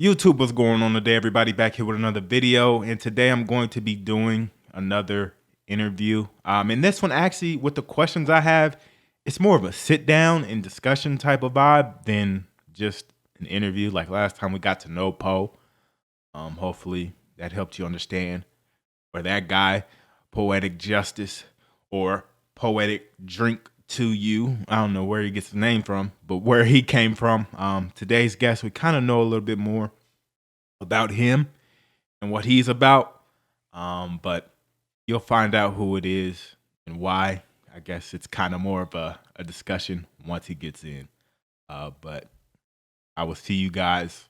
YouTube, what's going on today, everybody? Back here with another video, and today I'm going to be doing another interview. And this one, actually, with the questions I have, it's more of a sit down and discussion type of vibe than just an interview. Like last time we got to know Poe. Hopefully that helped you understand where that guy, Poetic Justice or Poetic Drink to You. I don't know where he gets the name from, but where he came from. Today's guest, we kind of know a little bit more about him and what he's about. But you'll find out who it is and why. I guess it's kind of more of a discussion once he gets in. But I will see you guys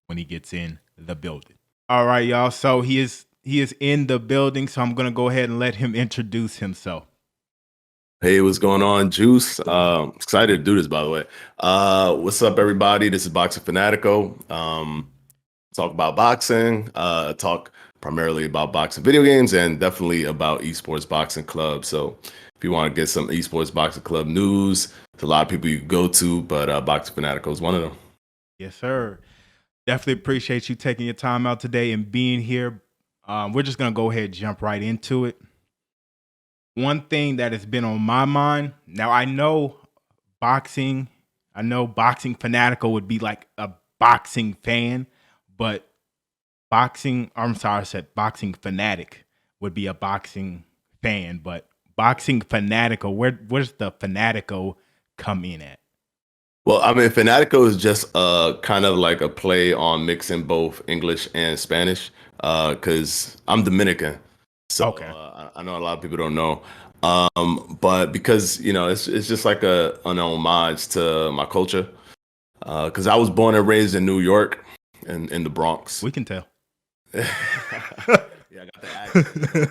when he gets in the building. All right, y'all. So he is in the building. So I'm gonna go ahead and let him introduce himself. Hey, what's going on, Juice? Excited to do this, by the way. What's up, everybody? This is Boxing Fanatico. Talk about boxing, talk primarily about boxing video games, and definitely about Esports Boxing Club. So if you want to get some Esports Boxing Club news, there's a lot of people you can go to, but Boxing Fanatico is one of them. Yes, sir. Definitely appreciate you taking your time out today and being here. We're just gonna go ahead and jump right into it. One thing that has been on my mind, now I know Boxing Fanatical would be like a boxing fan, but I said Boxing Fanatic would be a boxing fan, but Boxing Fanatical, where's the Fanatico come in at? Well, I mean, Fanatico is just kind of like a play on mixing both English and Spanish, because I'm Dominican. So Okay. I know a lot of people don't know. But because, it's just like an homage to my culture. Because I was born and raised in New York in the Bronx. We can tell. Yeah, I got the accent.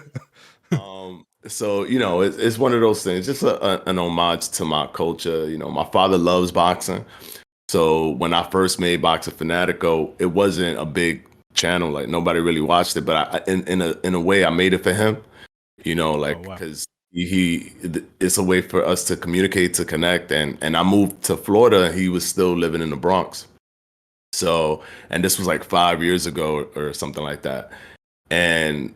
So, it's one of those things, just an homage to my culture. My father loves boxing. So when I first made Boxing Fanatico, it wasn't a big channel. Like nobody really watched it, but in a way I made it for him, like, Oh, wow. because it's a way for us to communicate, to connect. And I moved to Florida. He was still living in the Bronx. So, and this was like 5 years ago or something like that. And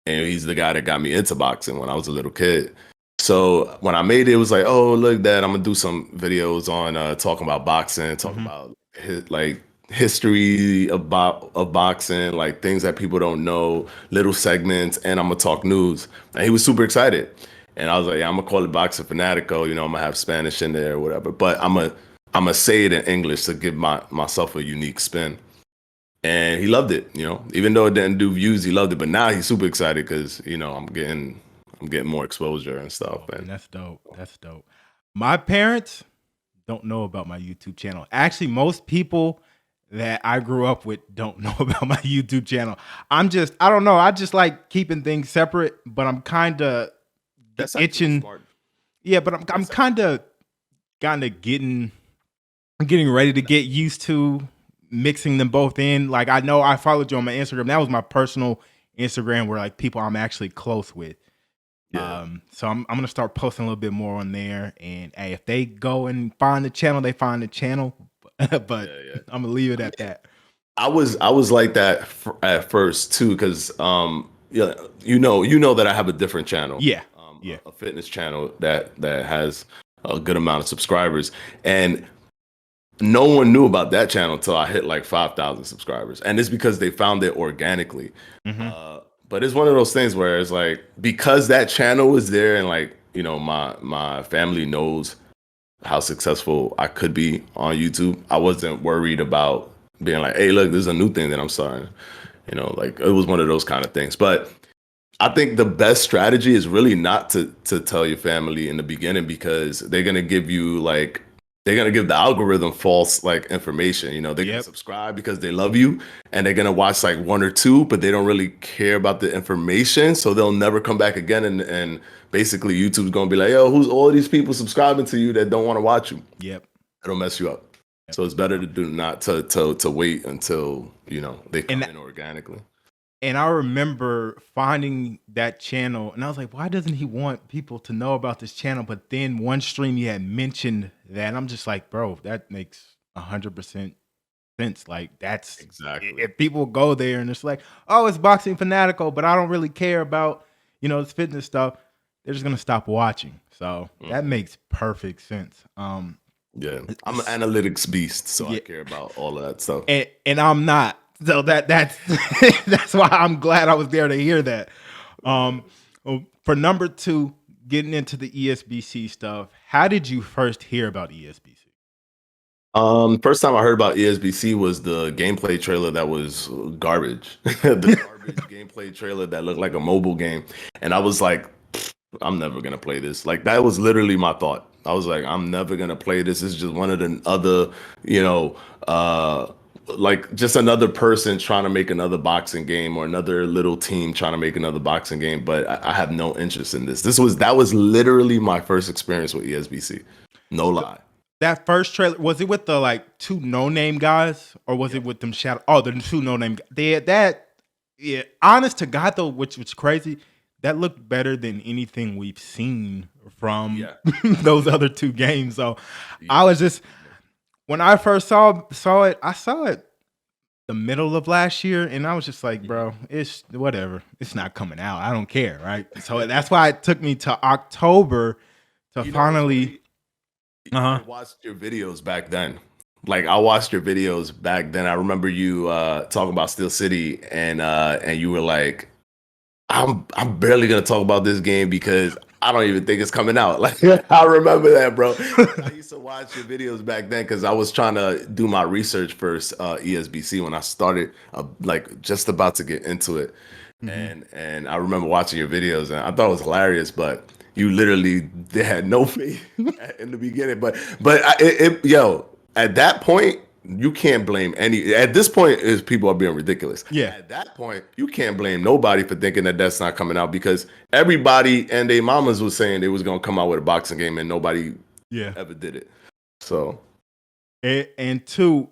he's the guy that got me into boxing when I was a little kid. So when I made it, it was like, oh, look, Dad, I'm gonna do some videos on talking about boxing, talking about like history of boxing, like things that people don't know, little segments, and I'm gonna talk news. And he was super excited. And I was like, yeah, I'm gonna call it Boxing Fanatico. I'm gonna have Spanish in there or whatever. But I'm gonna say it in English to give myself a unique spin. And he loved it, even though it didn't do views, he loved it. But now he's super excited because, I'm getting more exposure and stuff. Oh, man, And that's dope. That's dope. My parents don't know about my YouTube channel. Actually, most people that I grew up with don't know about my YouTube channel. I don't know. I just like keeping things separate, but I'm kind of that's actually itching. smart. Yeah, but I'm kind of getting ready to get used to mixing them both in. Like I know I followed you on my Instagram. That was my personal Instagram where like people I'm actually close with. Yeah. So I'm gonna start posting a little bit more on there. And hey, if they go and find the channel, they find the channel. But Yeah. I'm gonna leave it at that. I was like that at first too, because yeah, you know that I have a different channel, Yeah. Yeah. a fitness channel that has a good amount of subscribers, and no one knew about that channel until I hit like 5,000 subscribers, and it's because they found it organically. Hmm. But it's one of those things where it's like, because that channel was there, and like, my family knows how successful I could be on YouTube. I wasn't worried about being like, hey, look, this is a new thing that I'm starting. Like it was one of those kind of things. But I think the best strategy is really not to tell your family in the beginning, because they're gonna give the algorithm false like information. They're gonna Yep. subscribe because they love you, and they're gonna watch like one or two, but they don't really care about the information, so they'll never come back again. And basically, YouTube's gonna be like, yo, who's all these people subscribing to you that don't want to watch you? Yep. It'll mess you up. Yep. So it's better to do not to wait until they come And in organically. and I remember finding that channel, and I was like, why doesn't he want people to know about this channel? But then one stream he had mentioned that, and I'm just like, bro, that makes 100% sense. Like that's Exactly. if people go there and it's like, oh, it's Boxing Fanatico, but I don't really care about this fitness stuff. They're just gonna stop watching. So that Mhm. makes perfect sense. Yeah, I'm an It's- analytics beast, so I yeah, care about all of that stuff. and I'm not. So that's that's why I'm glad I was there to hear that. Yeah. For number two, getting into the ESBC stuff, how did you first hear about ESBC? First time I heard about ESBC was the gameplay trailer that was garbage. The garbage gameplay trailer that looked like a mobile game. And I was like, I'm never gonna play this. Like that was literally my thought. I was like, I'm never gonna play this. This is just one of the other, you know, like just another person trying to make another boxing game or another little team trying to make another boxing game. But I have no interest in this. That was literally my first experience with ESBC. No lie. That first trailer, was it with the like two no name guys, or was Yeah. it with them shadow? Oh, the two no name. They had that. Yeah, honest to God though, which was crazy. That looked better than anything we've seen from Yeah. those other two games. So Yeah. I was just when I first saw it, I saw it the middle of last year, and I was just like, bro, it's whatever. It's not coming out. I don't care, right? So that's why it took me to October to You know, what's finally. funny? Uh I watched your videos back then. Like I watched your videos back then. I remember you talking about Steel City and you were like, I'm barely gonna talk about this game because I don't even think it's coming out. Like I remember that, bro. I huh. used to watch your videos back then because I was trying to do my research for ESBC when I started like just about to get into it. And I remember watching your videos and I thought it was hilarious, but you literally they had no faith in the beginning. Yo, at that point, you can't blame any. At this point, is people are being ridiculous. Yeah. At that point, you can't blame nobody for thinking that that's not coming out because everybody and their mamas was saying they was gonna come out with a boxing game and nobody Yeah. ever did it. So And two,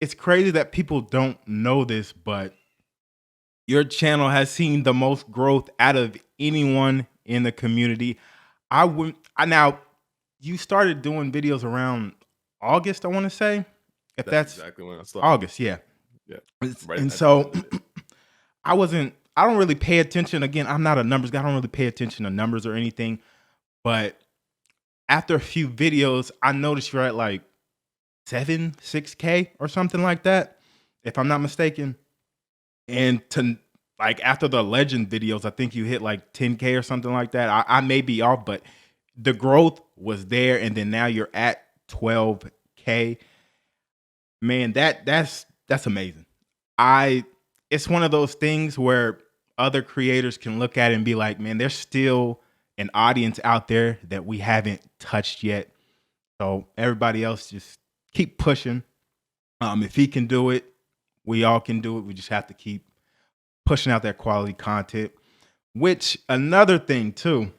it's crazy that people don't know this, but your channel has seen the most growth out of anyone in the community. I would I now you started doing videos around August, I want to say. If that's that's exactly when I started. August, yeah. Yeah, right And at the so end of it. I don't really pay attention. Again, I'm not a numbers guy. I don't really pay attention to numbers or anything. But after a few videos, I noticed you're at like 6K or something like that, if I'm not mistaken. And to like after the legend videos, I think you hit like 10K or something like that. I may be off, but the growth was there, and then now you're at 12K. Man, that's amazing. I It's one of those things where other creators can look at it and be like, man, there's still an audience out there that we haven't touched yet. So everybody else just keep pushing. If he can do it, we all can do it. We just have to keep pushing out that quality content. Which another thing too,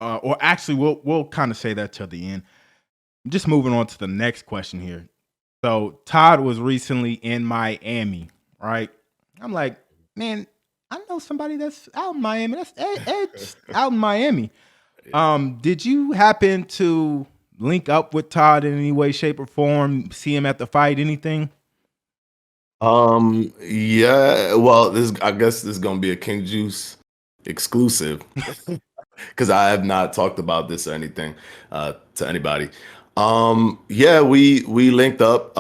or actually we'll kind of say that till the end. Just moving on to the next question here. So Todd was recently in Miami, right? I'm like, man, I know somebody that's out in Miami. That's Ed's out in Miami. Did you happen to link up with Todd in any way, shape, or form? See him at the fight? Anything? Yeah, well, this I guess this is gonna be a King Juice exclusive because I have not talked about this or anything to anybody. Yeah, we linked up.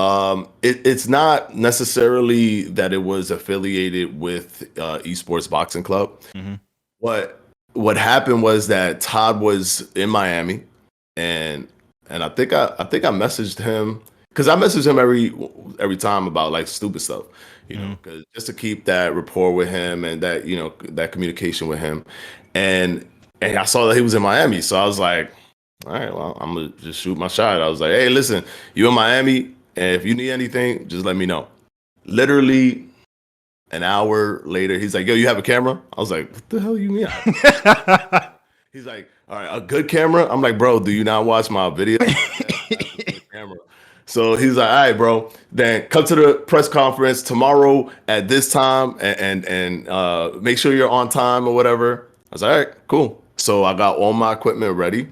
It's not necessarily that it was affiliated with Esports Boxing Club. Mm-hmm. What what happened was that Todd was in Miami, and I think I messaged him because I message him every time about like stupid stuff, Mm-hmm. because just to keep that rapport with him and that that communication with him, and and I saw that he was in Miami, so I was like, all right, well, I'm gonna just shoot my shot. I was like, hey, listen, you in Miami, and if you need anything, just let me know. Literally an hour later, he's like, yo, you have a camera? I was like, what the hell you mean? He's like, all right, a good camera? I'm like, bro, do you not watch my video? I have a good camera. So he's like, all right, bro, then come to the press conference tomorrow at this time and make sure you're on time or whatever. I was like, all right, cool. So I got all my equipment ready.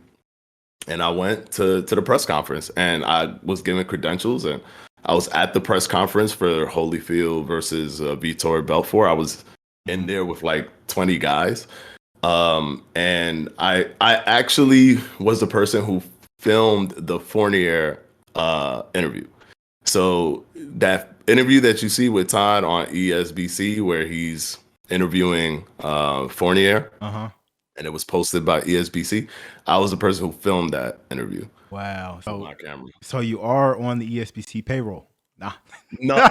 And I went to the press conference, and I was given credentials, and I was at the press conference for Holyfield versus Vitor Belfort. I was in there with like 20 guys. And I actually was the person who filmed the Fournier interview. So that interview that you see with Todd on ESBC, where he's interviewing Fournier, and it was posted by ESBC, I was the person who filmed that interview. Wow. With my camera. So you are on the ESBC payroll? Nah. No. It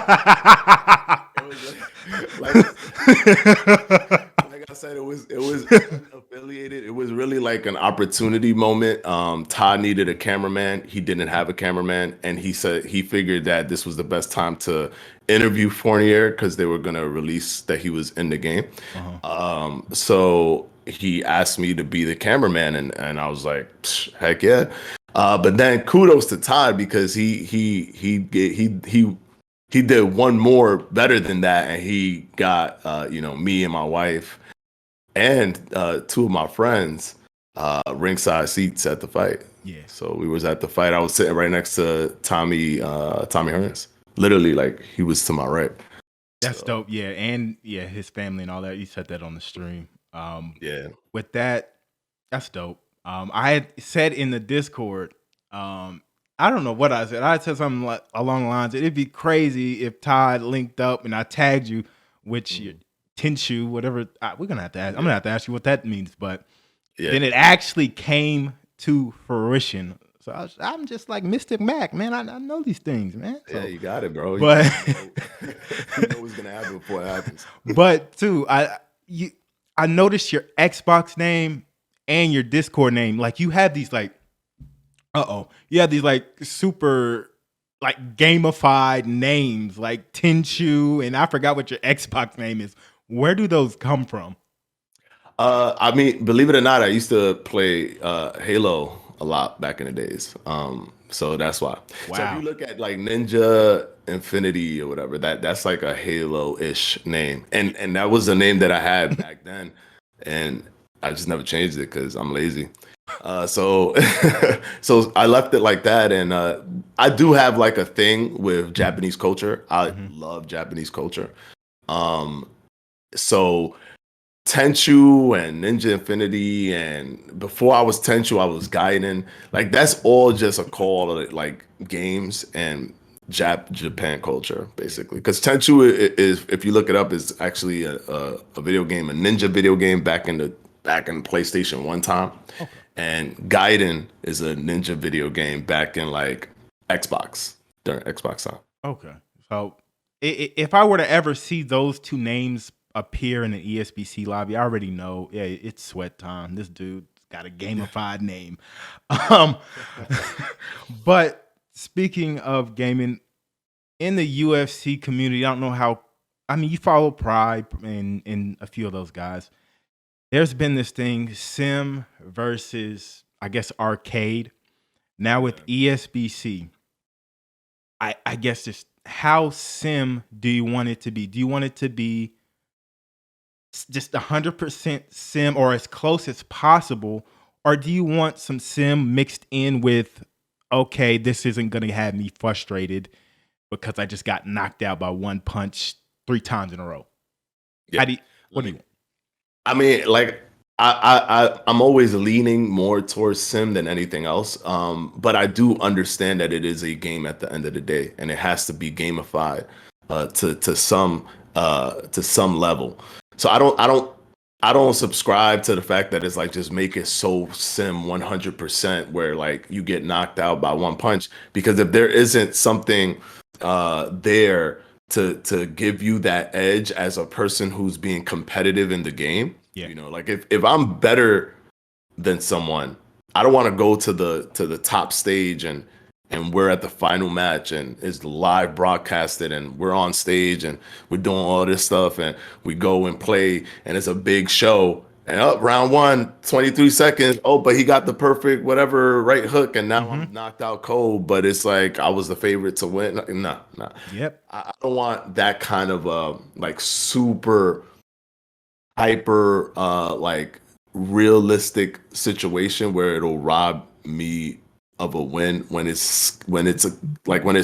was like I said, it was unaffiliated. It was really like an opportunity moment. Todd needed a cameraman. He didn't have a cameraman, and he said he figured that this was the best time to interview Fournier because they were gonna release that he was in the game. So he asked me to be the cameraman, and I was like, heck yeah. But then kudos to Todd because he did one more better than that, and he got me and my wife and two of my friends ringside seats at the fight. Yeah. So we was at the fight. I was sitting right next to Tommy Hearns. Literally, like he was to my right. That's dope. Yeah, and yeah, his family and all that. You said that on the stream. Yeah. With that, that's dope. I had said in the Discord, I don't know what I said. I said something like along the lines, it'd be crazy if Todd linked up and I tagged you, which Tenshu, whatever. We're gonna have to ask. I'm gonna have to ask you what that means, but then it actually came to fruition. So I'm just like Mystic Mac, man. I know these things, man. So, yeah, you got it, bro. But you know what's gonna happen before it happens. But too, I noticed your Xbox name and your Discord name. Like you have these like, you have these like super like gamified names like Tenshu, and I forgot what your Xbox name is. Where do those come from? I mean, believe it or not, I used to play Halo a lot back in the days. So that's why. Wow. So if you look at like Ninja Infinity or whatever, that's like a Halo-ish name. And that was the name that I had back then. And I just never changed it because I'm lazy. So so I left it like that. And I do have like a thing with Japanese culture. I love Japanese culture. So Tenchu and Ninja Infinity, and before I was Tenchu, I was Gaiden. Like that's all just a call to like games and Japan culture, basically. Because Tenchu is, if you look it up, is actually a video game, a ninja video game back in PlayStation 1 time. Okay. And Gaiden is a ninja video game back in like Xbox during Xbox time. Okay, so if I were to ever see those two names appear in an ESBC lobby, I already know, yeah, it's sweat time. This dude's got a gamified name. But speaking of gaming, in the UFC community, I don't know how, I mean, you follow Pride and a few of those guys. There's been this thing, sim versus, I guess, arcade. Now with ESBC, I guess just how sim do you want it to be? Do you want it to be just 100% sim or as close as possible? Or do you want some sim mixed in with, okay, this isn't going to have me frustrated because I just got knocked out by one punch 3 times in a row? Yeah. What do you want? I mean, like, I'm always leaning more towards sim than anything else. But I do understand that it is a game at the end of the day, and it has to be gamified to some level. So I don't subscribe to the fact that it's like just make it so sim 100% where like you get knocked out by one punch, because if there isn't something there to give you that edge as a person who's being competitive in the game, you know, like if I'm better than someone, I don't want to go to the top stage and we're at the final match and it's live broadcasted and we're on stage and we're doing all this stuff and we go and play and it's a big show and up round 1, 23 seconds. Oh, but he got the perfect whatever right hook and now I'm knocked out cold. But it's like I was the favorite to win. Nah. Yep. I don't want that kind of like super hyper like realistic situation where it'll rob me of a win when it's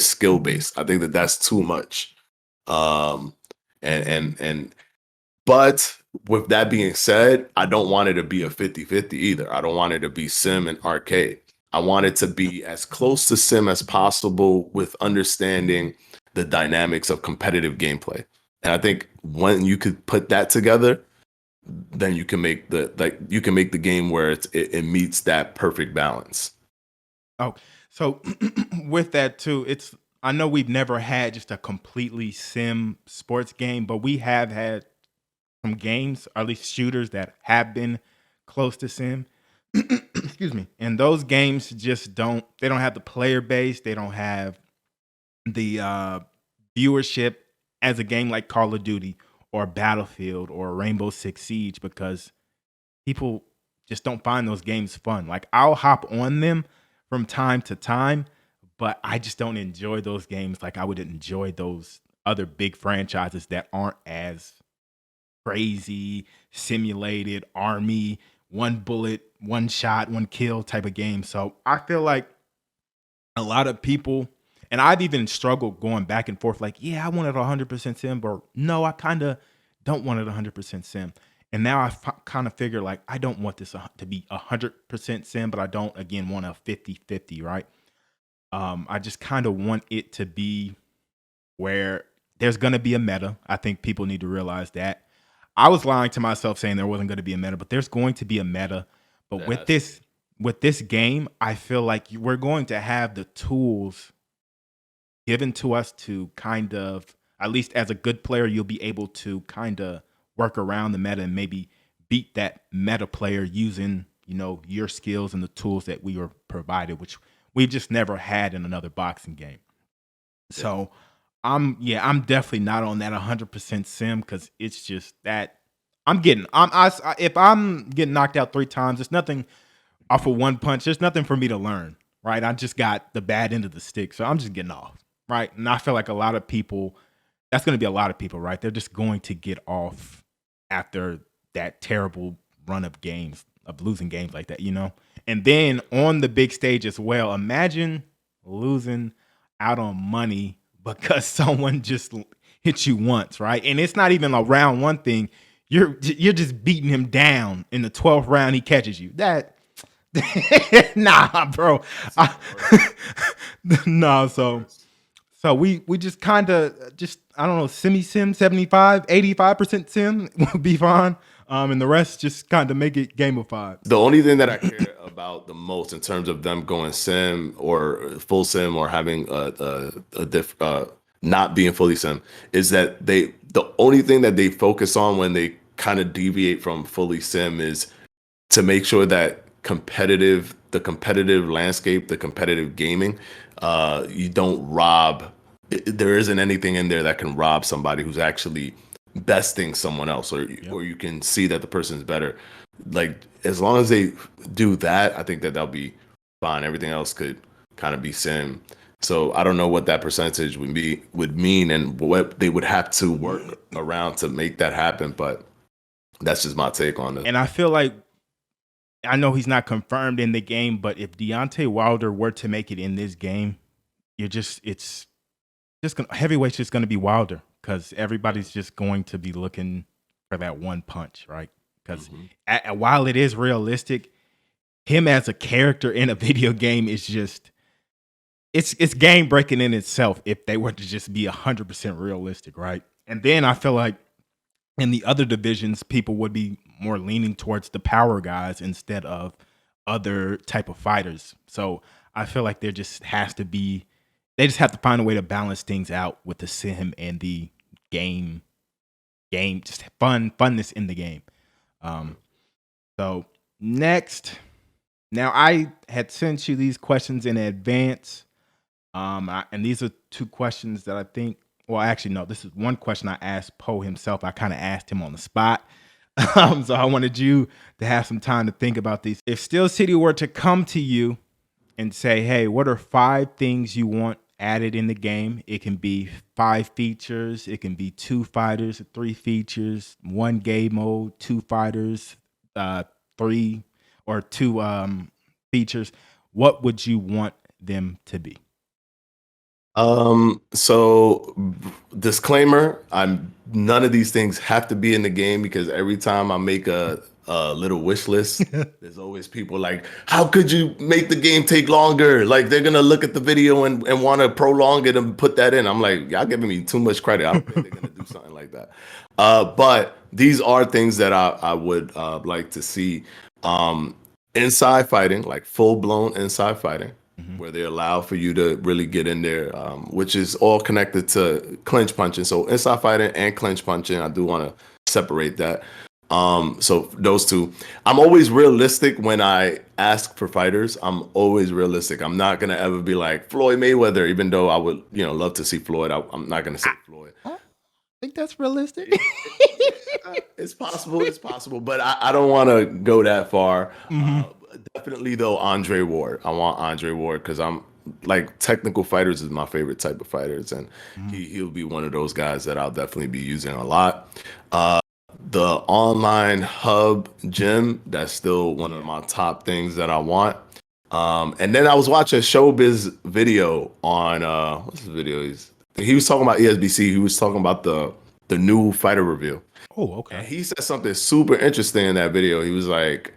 skill based. I think that that's too much. Um, and but with that being said, I don't want it to be a 50-50 either. I don't want it to be sim and arcade. I want it to be as close to sim as possible with understanding the dynamics of competitive gameplay. And I think when you could put that together, then you can make the game where it meets that perfect balance. Oh, so with that too, I know we've never had just a completely sim sports game, but we have had some games, or at least shooters that have been close to sim. Excuse me. And those games just they don't have the player base, they don't have the viewership as a game like Call of Duty or Battlefield or Rainbow Six Siege, because people just don't find those games fun. Like, I'll hop on them from time to time, but I just don't enjoy those games like I would enjoy those other big franchises that aren't as crazy, simulated, army, one bullet, one shot, one kill type of game. So I feel like a lot of people, and I've even struggled going back and forth, like, yeah, I wanted 100% sim, but no, I kind of don't want it 100% sim. And now kind of figure, like, I don't want this to be 100% sim, but I don't, again, want a 50-50, right? I just kind of want it to be where there's going to be a meta. I think people need to realize that. I was lying to myself saying there wasn't going to be a meta, but there's going to be a meta. But with this game, I feel like we're going to have the tools given to us to kind of, at least as a good player, you'll be able to kind of work around the meta and maybe beat that meta player using, your skills and the tools that we were provided, which we've just never had in another boxing game. So I'm definitely not on that 100% sim, because it's just that if I'm getting knocked out 3 times, it's nothing off of one punch. There's nothing for me to learn, right? I just got the bad end of the stick, so I'm just getting off, right? And I feel like that's going to be a lot of people, right? They're just going to get off after that terrible run of games, of losing games like that, And then on the big stage as well, imagine losing out on money because someone just hit you once, right? And it's not even a round one thing. You're just beating him down in the 12th round. He catches you. That nah, bro. No, so we just kind of just, I don't know, semi-sim, 75, 85% sim would be fine. And the rest just kind of make it gamified. The only thing that I care about the most in terms of them going sim or full sim or having not being fully sim is that the only thing that they focus on when they kind of deviate from fully sim is to make sure that the competitive landscape, the competitive gaming, you don't rob. There isn't anything in there that can rob somebody who's actually besting someone else, or you can see that the person's better. Like, as long as they do that, I think that that'll be fine. Everything else could kind of be sim. So I don't know what that percentage would mean and what they would have to work around to make that happen, but that's just my take on it. And I feel like, I know he's not confirmed in the game, but if Deontay Wilder were to make it in this game, it's just heavyweight's just gonna be Wilder, because everybody's just going to be looking for that one punch, right? Because while it is realistic, him as a character in a video game is just it's game breaking in itself if they were to just be 100% realistic, right? And then I feel like in the other divisions, people would be more leaning towards the power guys instead of other type of fighters. So I feel like they just have to find a way to balance things out with the sim and the game, just funness in the game. So next, now I had sent you these questions in advance. And these are 2 questions that I think, well, actually, no, this is one question I asked Poe himself. I kind of asked him on the spot. So I wanted you to have some time to think about these. If Steel City were to come to you and say, hey, what are 5 things you want added in the game? It can be 5 features. It can be 2 fighters, 3 features, 1 game mode, 2 fighters, 3 or 2 features. what would you want them to be? So disclaimer, none of these things have to be in the game, because every time I make a little wish list, there's always people like, how could you make the game take longer? Like, they're gonna look at the video and want to prolong it and put that in. I'm like, y'all giving me too much credit. I don't think they're gonna do something like that. But these are things that I would like to see. Inside fighting, like full blown inside fighting, where they allow for you to really get in there, which is all connected to clinch punching. So inside fighting and clinch punching, I do want to separate that. So those two, I'm always realistic when I ask for fighters. I'm always realistic. I'm not gonna ever be like Floyd Mayweather, even though I would, love to see Floyd. I'm not gonna say Floyd. I think that's realistic. It's possible, but I don't want to go that far. Definitely though, Andre Ward. I want Andre Ward because I'm like, technical fighters is my favorite type of fighters, and he'll be one of those guys that I'll definitely be using a lot. The online hub gym, that's still one of my top things that I want. And then I was watching a Showbiz video on what's the video? He was talking about ESBC. He was talking about the new fighter review. Oh, okay. And he said something super interesting in that video. He was like,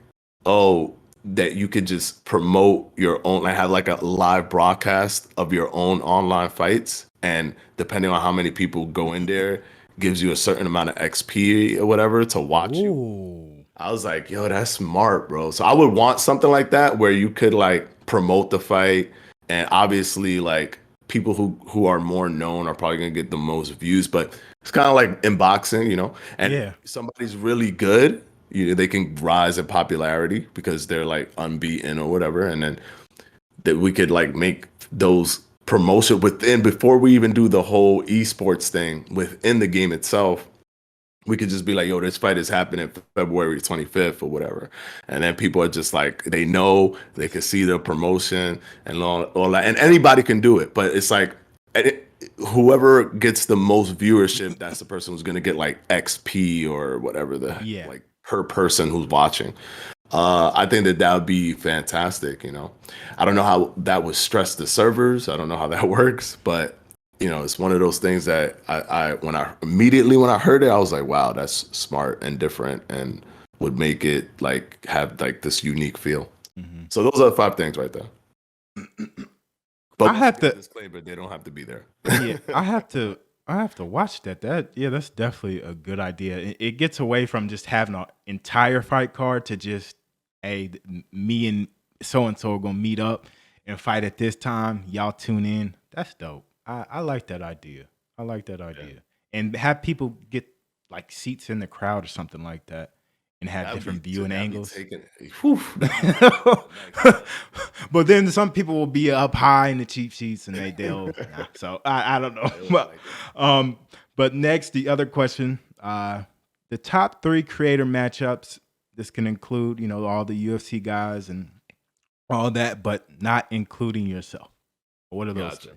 "Oh, that you could just promote your own, like have like a live broadcast of your own online fights, and depending on how many people go in there, gives you a certain amount of XP or whatever to watch you." I was like, yo, that's smart, bro. So I would want something like that where you could like promote the fight, and obviously like people who are more known are probably gonna get the most views, but it's kind of like in boxing, and if somebody's really good, they can rise in popularity because they're like unbeaten or whatever, and then that we could like make those promotion before we even do the whole esports thing within the game itself. We could just be like, yo, this fight is happening February 25th or whatever. And then people are just like, they know, they can see the promotion and all that. And anybody can do it. But it's like, whoever gets the most viewership, that's the person who's going to get like XP or whatever like per person who's watching. I think that would be fantastic. I don't know how that would stress the servers. I don't know how that works, but it's one of those things that when I heard it, I was like, wow, that's smart and different, and would make it like have like this unique feel. So those are the 5 things right there. But I have to disclaimer, they don't have to be there. Yeah, I have to watch that. That's definitely a good idea. It gets away from just having an entire fight card to just, hey, me and so are gonna meet up and fight at this time. Y'all tune in. That's dope. I like that idea. And have people get like seats in the crowd or something like that, and have different viewing angles. But then some people will be up high in the cheap seats, and they'll. So I don't know. But next, the other question: the top 3 creator matchups. This can include, all the UFC guys and all that, but not including yourself. What are those? Gotcha.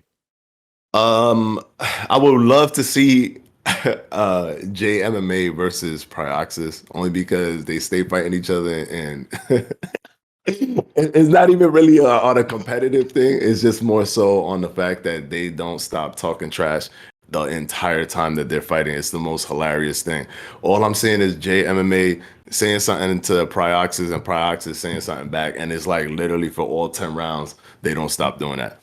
I would love to see JMMA versus Prioxis, only because they stay fighting each other, and it's not even really on a competitive thing. It's just more so on the fact that they don't stop talking trash the entire time that they're fighting. It's the most hilarious thing. All I'm saying is JMMA saying something to Prioxis and Prioxis saying something back, and it's like literally for all 10 rounds they don't stop doing that.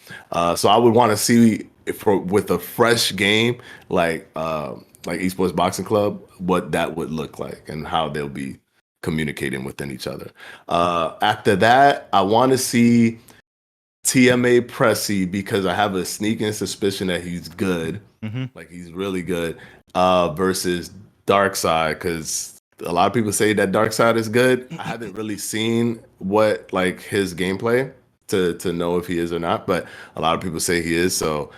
So I would want to see with a fresh game like Esports Boxing Club, what that would look like and how they'll be communicating within each other. After that, I want to see TMA Pressy, because I have a sneaking suspicion that he's good, like he's really good, versus Darkside, because a lot of people say that Darkside is good. I haven't really seen what like his gameplay to know if he is or not, but a lot of people say he is. So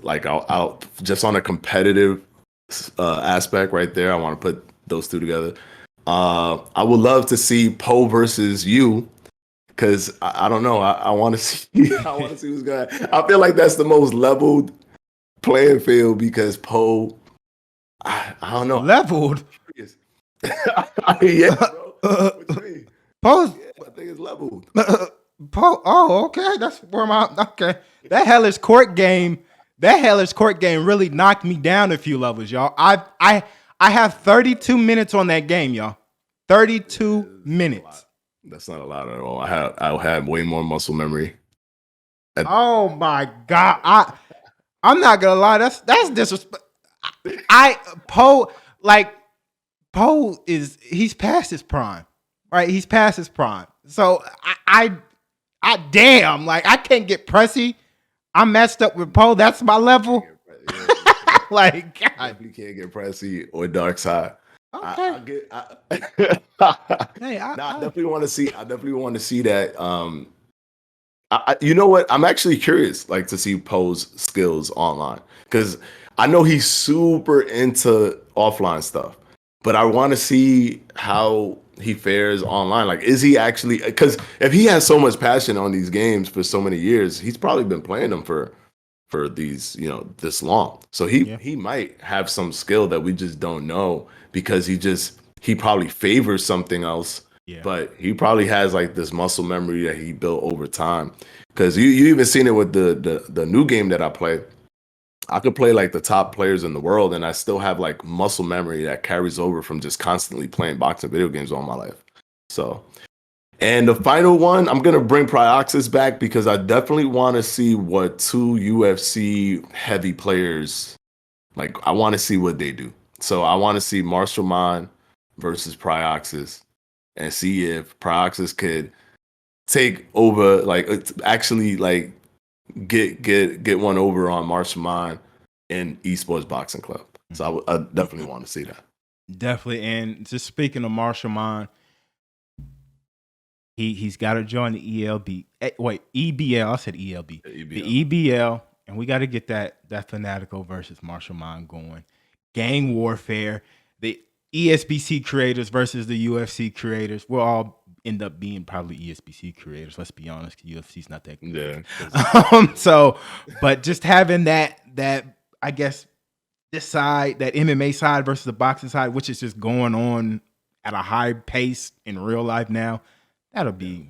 like I'll just on a competitive aspect right there, I want to put those two together. I would love to see Poe versus you, because I don't know. I want to see. I want to see who's going. I feel like that's the most leveled playing field, because Poe. I don't know. Leveled. Yeah, bro. What you mean? Poe. Yeah, I think it's leveled. Oh, okay. That's where my okay. That hellish court game. That hellish court game really knocked me down a few levels, y'all. I have 32 minutes on that game, y'all. 32 minutes. That's not a lot at all. I had way more muscle memory. Oh my god. I'm not gonna lie. That's disrespect. Poe he's past his prime, right? He's past his prime. So I damn, like I can't get pressy. I'm messed up with Poe. That's my level. Like, God. Definitely can't get pressy or dark side. Okay. I definitely want to see. I definitely want to see that. You know what? I'm actually curious, like, to see Poe's skills online, because I know he's super into offline stuff, but I want to see how he fares online. Like, is he actually? Because if he has so much passion on these games for so many years, he's probably been playing them for these, this long. So he might have some skill that we just don't know, because he probably favors something else. Yeah. But he probably has like this muscle memory that he built over time. Because you even seen it with the new game that I play. I could play like the top players in the world, and I still have like muscle memory that carries over from just constantly playing boxing video games all my life. So, and the final one, I'm gonna bring Prioxis back, because I definitely want to see what two UFC heavy players, like, I want to see what they do. So I want to see Marshall Mann versus Prioxis, and see if Prioxis could take over, like, actually like get one over on Marshall Mann in Esports Boxing Club. So I definitely want to see that. Definitely. And just speaking of Marshall Mann, he's got to join the EBL. I said ELB. The EBL, and we got to get that Fanatico versus Marshall Mann going. Gang warfare. The ESBC creators versus the UFC creators. We'll all end up being probably ESBC creators. Let's be honest, UFC's not that good. Yeah. But just having that I guess this side, that MMA side versus the boxing side, which is just going on at a high pace in real life now, that'll be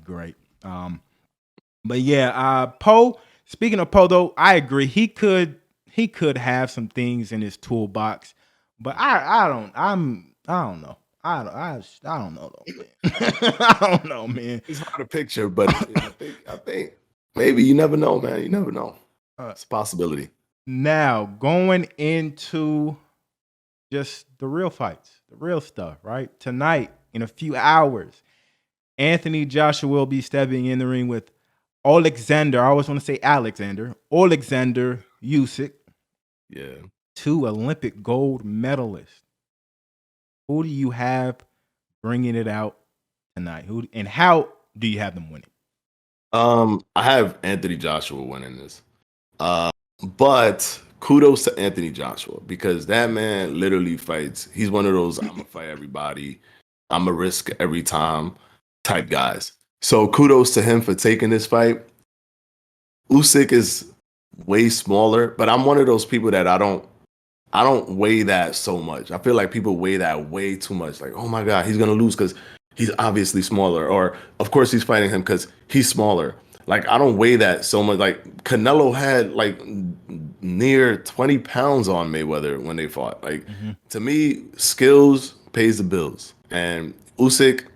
great. But yeah, Poe. Speaking of Poe, though, I agree. He could have some things in his toolbox, but I don't know. I don't know though, man. I don't know, man. It's hard to picture, but I think maybe, you never know, man. You never know. It's a possibility. Now, going into just the real fights, the real stuff, right? Tonight, in a few hours, Anthony Joshua will be stepping in the ring with Alexander. I always want to say Alexander Usyk. Yeah. 2 Olympic gold medalists. Who do you have bringing it out tonight? And how do you have them winning? I have Anthony Joshua winning this. But kudos to Anthony Joshua, because that man literally fights. He's one of those I'm gonna fight everybody, I'm gonna risk every time type guys. So kudos to him for taking this fight. Usyk is way smaller, but I'm one of those people that I don't weigh that so much. I feel like people weigh that way too much. Like, oh my God, he's gonna lose because he's obviously smaller, or of course he's fighting him because he's smaller. Like, I don't weigh that so much. Like, Canelo had like near 20 pounds on Mayweather when they fought. Like, to me, skills pays the bills. And Usyk,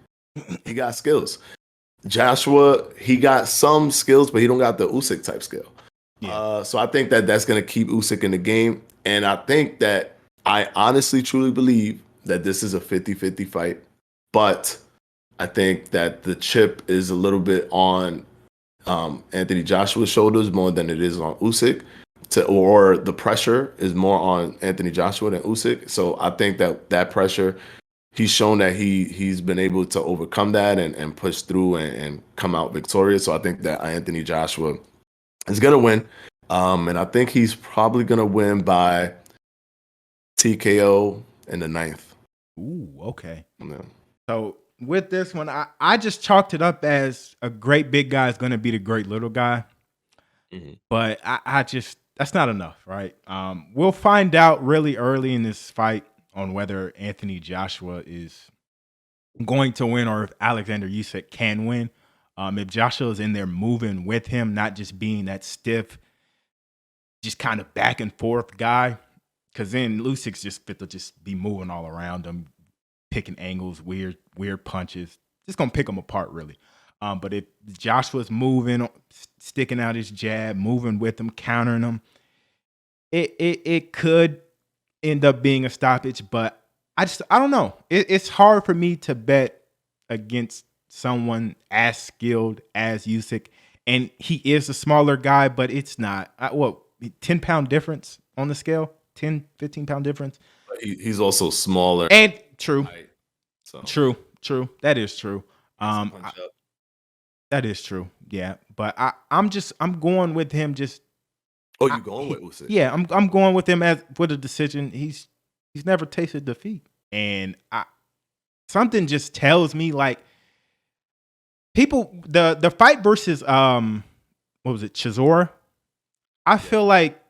he got skills. Joshua, he got some skills, but he don't got the Usyk type skill. Yeah. So I think that that's going to keep Usyk in the game. And I think that I honestly, truly believe that this is a 50-50 fight. But I think that the chip is a little bit on Anthony Joshua's shoulders more than it is on Usyk, or the pressure is more on Anthony Joshua than Usyk. So I think that pressure, he's shown that he's been able to overcome that and push through and come out victorious. So I think that Anthony Joshua is going to win. And I think he's probably going to win by TKO in the 9th. Ooh, okay. Yeah. So with this one, I just chalked it up as a great big guy is going to beat a great little guy. Mm-hmm. But I just, that's not enough, right? We'll find out really early in this fight on whether Anthony Joshua is going to win or if Alexander Usyk can win. If Joshua is in there moving with him, not just being that stiff, just kind of back and forth guy, because then Usyk's just fit to just be moving all around him, picking angles, weird punches, just gonna pick him apart really. But if Joshua's moving, sticking out his jab, moving with him, countering him, it could end up being a stoppage. But I don't know. It's hard for me to bet against someone as skilled as Usyk, and he is a smaller guy, but it's not 10-pound difference on the scale, 10, 15-pound difference. He's also smaller. And true, Right. So true. That is true. That is true. Yeah, but I'm going with him. Just you going with Usyk? Yeah, I'm going with him with a decision. He's never tasted defeat, and something just tells me like people the fight versus what was it, Chisora? I feel like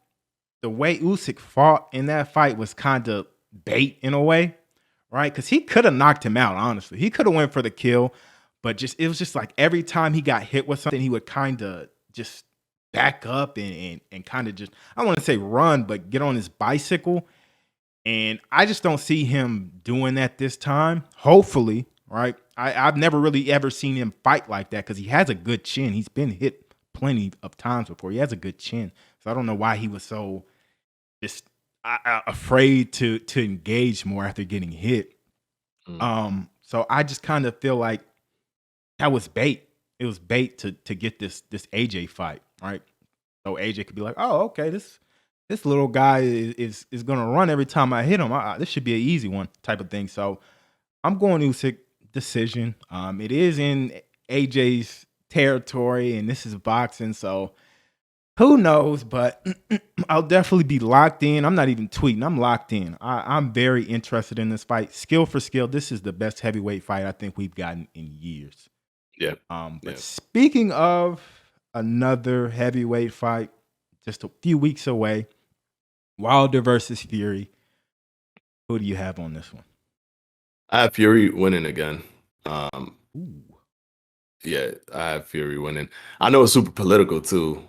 the way Usyk fought in that fight was kind of bait in a way, right? Because he could have knocked him out. Honestly, he could have went for the kill, but it was just like every time he got hit with something, he would kind of just back up and kind of just, I don't want to say run, but get on his bicycle. And I just don't see him doing that this time. Hopefully, right? I've never really ever seen him fight like that because he has a good chin. He's been hit plenty of times before. He has a good chin. So I don't know why he was so just afraid to engage more after getting hit. So I just kind of feel like that was bait. It was bait to get this AJ fight, right? So AJ could be like, oh, okay, this little guy is gonna run every time I hit him. This should be an easy one, type of thing. So I'm going Usyk decision. It is in AJ's territory, and this is boxing, so who knows? But I'll definitely be locked in. I'm not even tweeting. I'm locked in. I'm very interested in this fight. Skill for skill, this is the best heavyweight fight I think we've gotten in years. Yeah. But speaking of another heavyweight fight, just a few weeks away, Wilder versus Fury. Who do you have on this one? I have Fury winning again. Ooh. Yeah, I have Fury winning. I know it's super political too,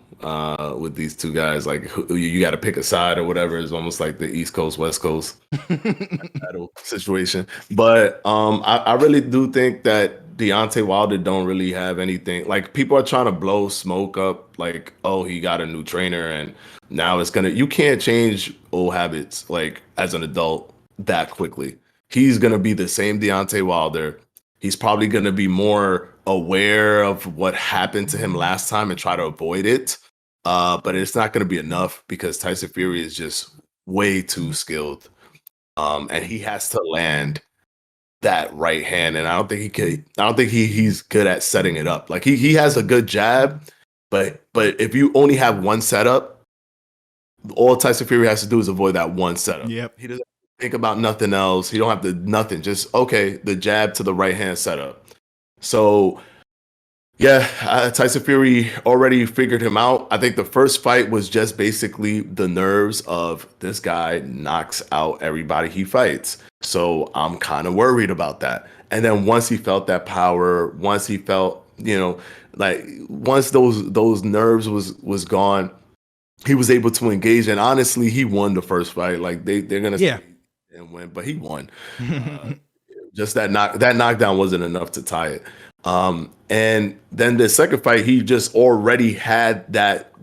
with these two guys. Like you got to pick a side or whatever. It's almost like the East Coast, West Coast battle situation. But I really do think that Deontay Wilder don't really have anything. Like people are trying to blow smoke up, like, oh, he got a new trainer and now it's gonna. You can't change old habits like as an adult that quickly. He's gonna be the same Deontay Wilder. He's probably going to be more aware of what happened to him last time and try to avoid it. But it's not going to be enough because Tyson Fury is just way too skilled. And he has to land that right hand. And I don't think he could. I don't think he's good at setting it up. Like he has a good jab, but if you only have one setup, all Tyson Fury has to do is avoid that one setup. Yep. He doesn't think about nothing else. He don't have to nothing. Just okay, the jab to the right hand setup. So yeah, Tyson Fury already figured him out. I think the first fight was just basically the nerves of this guy knocks out everybody he fights. So I'm kind of worried about that. And then once he felt that power, once he felt, like once those nerves was gone, he was able to engage. And honestly, he won the first fight. Like they're gonna say and win, but he won. Just that knockdown wasn't enough to tie it. And then the second fight, he just already had that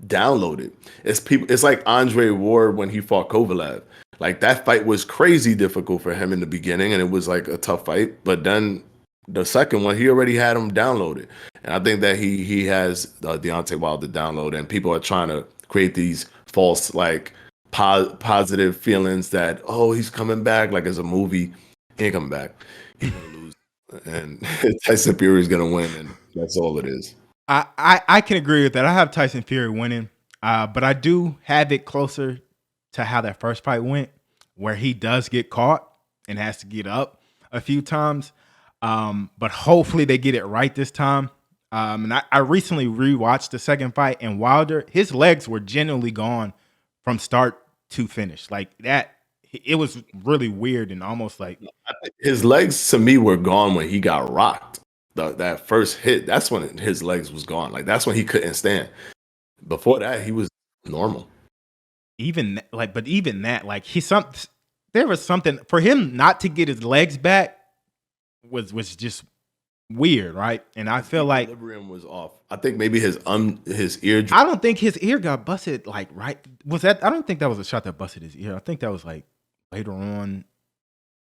downloaded. It's like Andre Ward when he fought Kovalev. Like that fight was crazy difficult for him in the beginning, and it was like a tough fight. But then the second one, he already had him downloaded, and I think that he has Deontay Wilder download, and people are trying to create these false like positive feelings that he's coming back like as a movie. He ain't coming back. He's gonna lose, and Tyson Fury is gonna win, and that's all it is. I can agree with that. I have Tyson Fury winning, but I do have it closer to how that first fight went, where he does get caught and has to get up a few times. But hopefully they get it right this time. And I recently rewatched the second fight, and Wilder, his legs were genuinely gone from start to finish. Like that, it was really weird and almost like his legs to me were gone when he got rocked. that first hit, that's when his legs was gone. Like that's when he couldn't stand. Before that, he was normal. But even that, like there was something for him not to get his legs back was just weird, right? And I His feel like equilibrium was off. I think maybe his ear. I don't think his ear got busted. Like right, was that? I don't think that was a shot that busted his ear. I think that was like later on,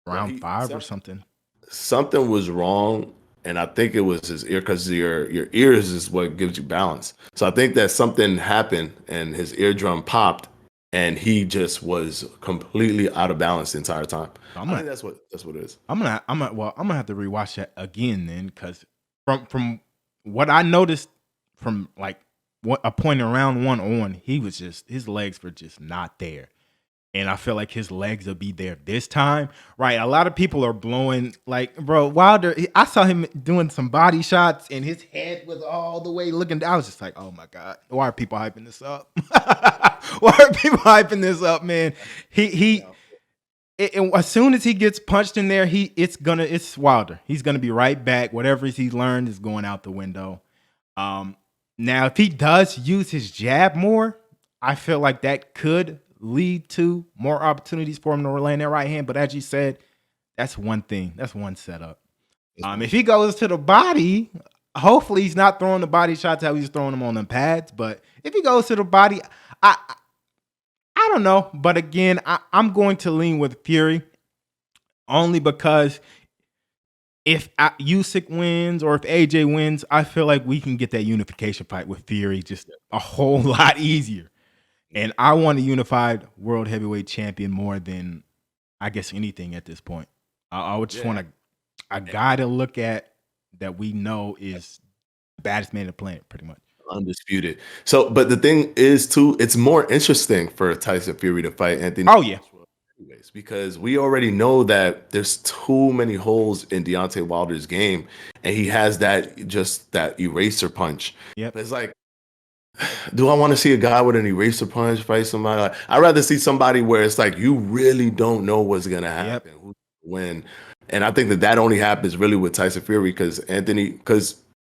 round 5 or something. Something was wrong, and I think it was his ear because your ears is what gives you balance. So I think that something happened and his eardrum popped, and he just was completely out of balance the entire time. I think that's what it is. I'm gonna have to rewatch that again then, because from what I noticed from like what a point around 1 on, his legs were just not there. And I feel like his legs will be there this time. Right. A lot of people are blowing like, bro, Wilder. I saw him doing some body shots and his head was all the way looking down. I was just like, oh my God. Why are people hyping this up? Why are people hyping this up, man? As soon as he gets punched in there, it's Wilder. He's gonna be right back. Whatever he's learned is going out the window. Now if he does use his jab more, I feel like that could lead to more opportunities for him to land that right hand. But as you said, that's one thing. That's one setup. If he goes to the body, hopefully he's not throwing the body shots how he's throwing them on the pads. But if he goes to the body, I don't know. But again, I'm going to lean with Fury only because if Usyk wins or if AJ wins, I feel like we can get that unification fight with Fury just a whole lot easier. And I want a unified world heavyweight champion more than, I guess, anything at this point. I would just want a guy to look at that we know is the baddest man on the planet, pretty much. Undisputed. So, but the thing is, too, it's more interesting for Tyson Fury to fight Anthony. Oh, yeah. Anyways, because we already know that there's too many holes in Deontay Wilder's game, and he has that eraser punch. Yep. It's like, do I want to see a guy with an eraser punch fight somebody? Like, I'd rather see somebody where it's like you really don't know what's gonna happen, who's gonna win. And I think that only happens really with Tyson Fury because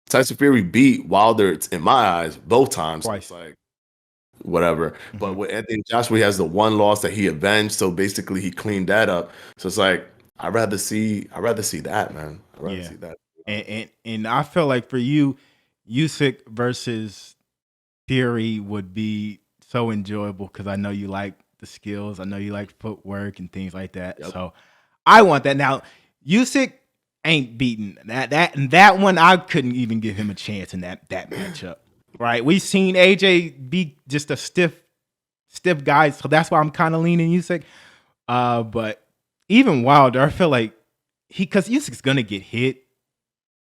Tyson Fury beat Wilder in my eyes both times. Twice. It's like whatever. Mm-hmm. But with Anthony Joshua, he has the one loss that he avenged, so basically he cleaned that up. So it's like I'd rather see that, man. I'd rather see that. And I feel like for you, Usyk versus Fury would be so enjoyable because I know you like the skills. I know you like footwork and things like that. Yep. So I want that. Now, Usyk ain't beaten that one. I couldn't even give him a chance in that matchup. Right? We've seen AJ be just a stiff guy, so that's why I'm kind of leaning Usyk. But even Wilder, I feel like because Usyk's gonna get hit.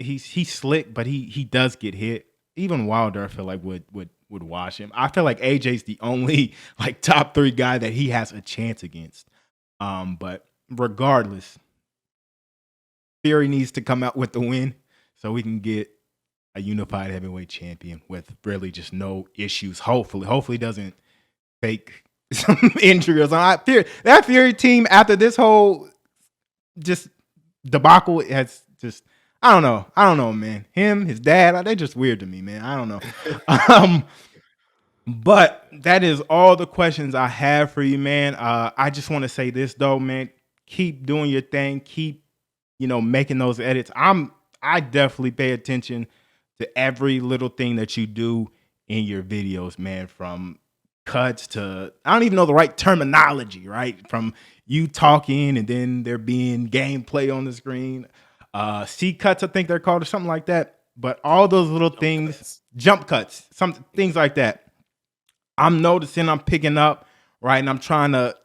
He's slick, but he does get hit. Even Wilder, I feel like would wash him. I feel like AJ's the only like top 3 guy that he has a chance against. But regardless, Fury needs to come out with the win so we can get a unified heavyweight champion with really just no issues. Hopefully doesn't fake some injury or something. That Fury team after this whole just debacle has just I don't know, man. Him, his dad, they're just weird to me, man. I don't know. But that is all the questions I have for you, man. I just want to say this though, man. Keep doing your thing. Keep, making those edits. I definitely pay attention to every little thing that you do in your videos, man. From cuts to I don't even know the right terminology, right? From you talking and then there being gameplay on the screen. C cuts, I think they're called, or something like that. But all those little jump cuts, some things like that. I'm noticing I'm picking up, right? And I'm trying to,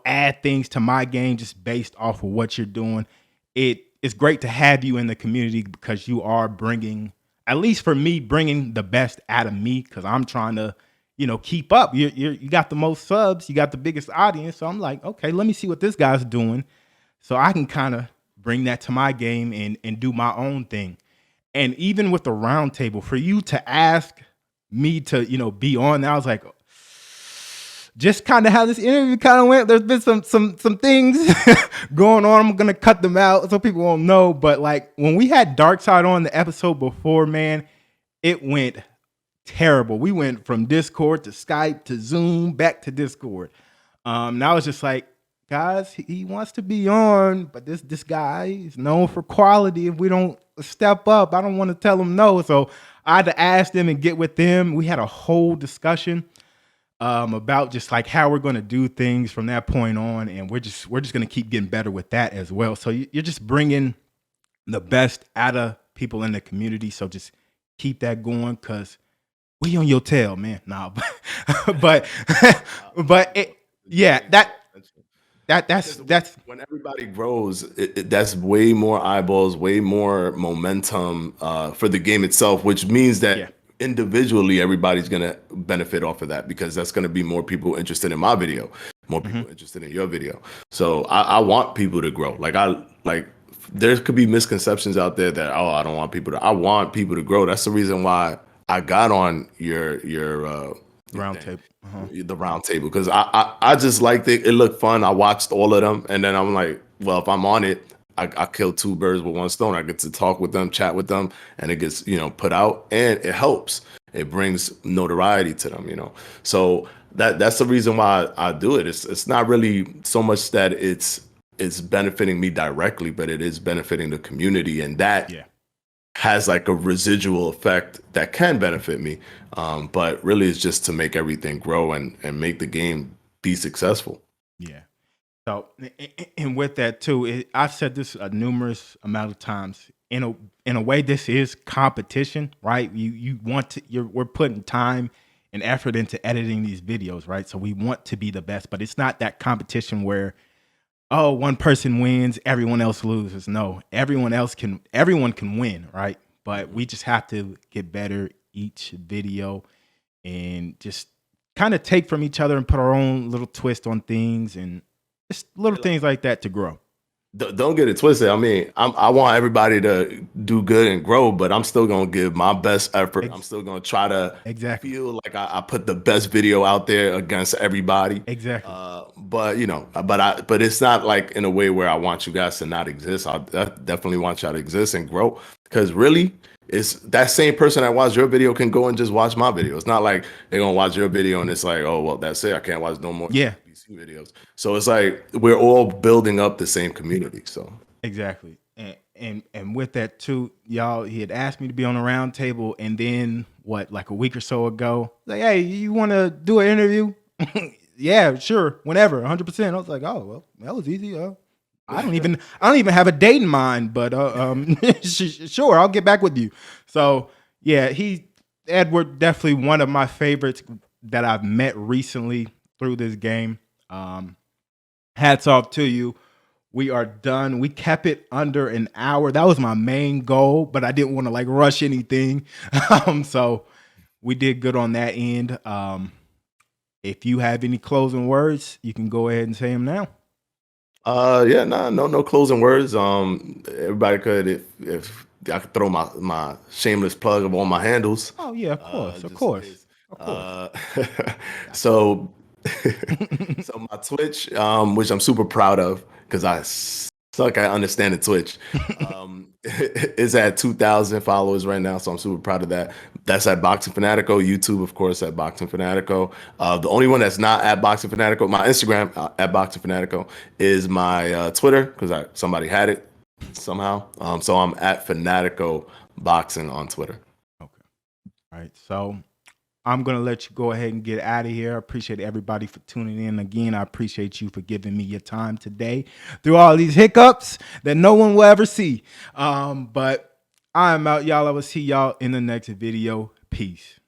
add things to my game just based off of what you're doing. It's great to have you in the community because you are bringing, at least for me, bringing the best out of me because I'm trying to, keep up. You got the most subs, you got the biggest audience. So I'm like, okay, let me see what this guy's doing so I can kind of bring that to my game and do my own thing. And even with the round table, for you to ask me to, be on, I was like, just kind of how this interview kind of went. There's been some things going on. I'm gonna cut them out so people won't know. But like when we had Dark Side on the episode before, man, it went terrible. We went from Discord to Skype to Zoom back to Discord. Now it's just like, guys, he wants to be on, but this guy is known for quality. If we don't step up, I don't want to tell him no. So I had to ask them and get with them. We had a whole discussion about just like how we're going to do things from that point on, and we're just going to keep getting better with that as well. So you're just bringing the best out of people in the community. So just keep that going, because we on your tail, man. Nah, but that's when everybody grows, that's way more eyeballs, way more momentum for the game itself, which means that individually everybody's gonna benefit off of that, because that's gonna be more people interested in my video, more people interested in your video. So I want people to grow. Like there could be misconceptions out there that, oh, I don't want people to. I want people to grow. That's the reason why I got on your round table. The round table, because I just liked it. It looked fun. I watched all of them, and then I'm like, well, if I'm on it, I kill two birds with one stone. I get to talk with them, chat with them, and it gets put out, and it helps. It brings notoriety to them, So that's the reason why I do it. It's not really so much that it's benefiting me directly, but it is benefiting the community, and that has like a residual effect that can benefit me. But really it's just to make everything grow and make the game be successful. Yeah. So, and with that too, I've said this a numerous amount of times. In a way, this is competition, right? We're putting time and effort into editing these videos, right? So we want to be the best, but it's not that competition where, oh, one person wins, everyone else loses. No, everyone can win, right? But we just have to get better each video and just kind of take from each other and put our own little twist on things, and just little things like that to grow. Don't get it twisted. I mean, I want everybody to do good and grow, but I'm still gonna give my best effort. I'm still gonna try to feel like I put the best video out there against everybody. Exactly. But it's not like in a way where I want you guys to not exist. I definitely want y'all to exist and grow, because really, it's that same person that watched your video can go and just watch my video. It's not like they're gonna watch your video and it's like, oh well, that's it. I can't watch no more ESBC videos. So it's like we're all building up the same community. So exactly. And with that too, y'all, he had asked me to be on a round table, and then like a week or so ago, like, hey, you want to do an interview? Yeah, sure, whenever, 100%. I was like, oh well, that was easy. I don't even have a date in mind, but sure, I'll get back with you. So yeah, Edward, definitely one of my favorites that I've met recently through this game. Hats off to you. We are done. We kept it under an hour. That was my main goal, but I didn't want to like rush anything. So we did good on that end. If you have any closing words, you can go ahead and say them now. No closing words. Everybody could, if I could throw my shameless plug of all my handles. Oh yeah, of course. So so my Twitch, which I'm super proud of, because I suck at understanding Twitch, is at 2,000 followers right now. So I'm super proud of that. That's at Boxing Fanatico. YouTube, of course, at Boxing Fanatico. The only one that's not at Boxing Fanatico, my Instagram at Boxing Fanatico, is my Twitter, because somebody had it somehow. So I'm at Fanatico Boxing on Twitter. Okay. All right. So I'm going to let you go ahead and get out of here. I appreciate everybody for tuning in again. I appreciate you for giving me your time today through all these hiccups that no one will ever see. But I'm out, y'all. I will see y'all in the next video. Peace.